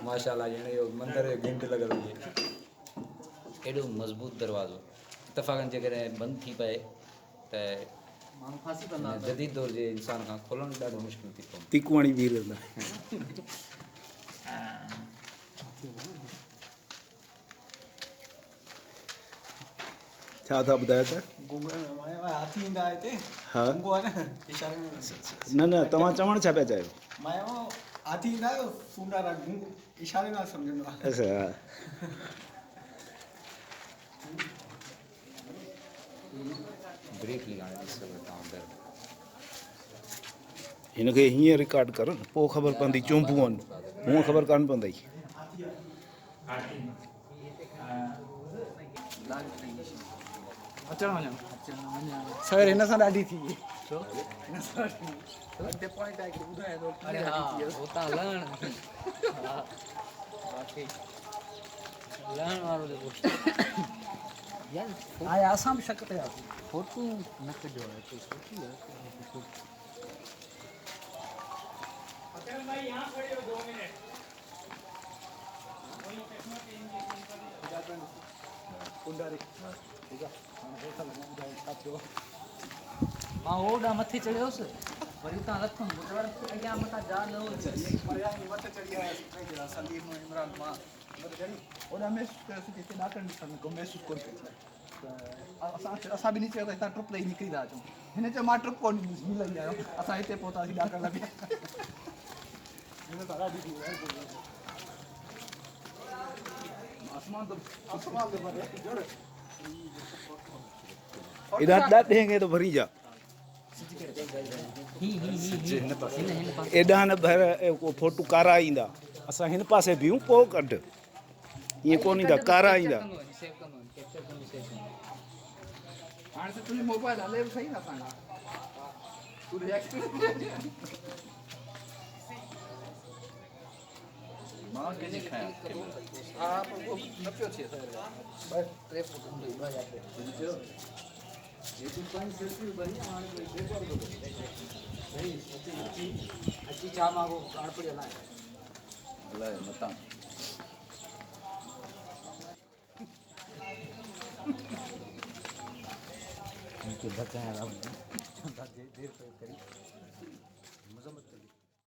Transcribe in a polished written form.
माशाल्लाह ये मंदिर घंटे लॻल हुजे एॾो मज़बूत दरवाज़ो इतफ़ाक़न जेकर बंदि थी पए त जदीद दौर जे इंसान खां खोलणु ॾाढो मुश्किल थी पए तिकुवाणी बीह रहंदा छा था ॿुधायो त हाथी ईंदा हिते हा गुंगो आहे न इशारे में न न तव्हां चवण छा पिया चाहियो मायो हाथी ईंदा आहियो सूंडा गुंगो इशारे में सम्झंदो आहे अच्छा ब्रीफली हाणे ॾिसो तव्हां अंदरि हिनखे हीअं रिकॉर्ड कर पोइ ख़बर पवंदी चुंबूं आहिनि हूअं ख़बर कान पवंदई अचण वञण सर हिन सां ॾाढी थी पॉइंट आहे ॿुधाए थो अरे हा हुतां लहण हा बाक़ी लहण वारो जेको यार आया असां बि शक कयासीं फोटू न कढियो आहे कोई सुठी आहे मां होॾां मथे चढ़ियोसि वरी हुतां लथुमि अॻियां मथां जा न हुजे मथे चढ़ी आयासीं संदीप इमरान मां ओॾा महसूसु कयोसीं कि हिते ॾाकण ॾिसण को महसूसु कोन कयो असां बि नीचे हितां ट्रुप ॾेई निकिरी था अचूं हिन चयो मां ट्रुप कोन मिलंदी आहियां असां हिते पहुतासीं ॾाकण लॻे हिन सां ॾाढी थी आसमान तो भरे एॾा ॾेंगे तो भरी जा एॾा न भर फोटू कारा ईंदा असां हिन पासे बीहूं पोइ कढ ईअं कोन ईंदा कारा ईंदा हाणे त तुंहिंजी मोबाइल हले बि सही न असांखां तुंहिंजी एक्सपीरियंस मां कंहिंजे खायां हा पर उहो न पियो थिए ॿ टे फुट हूंदी ॿ या टे अची छा मां को गणपति हलाए अलाए मतां उनके बचाया देर करी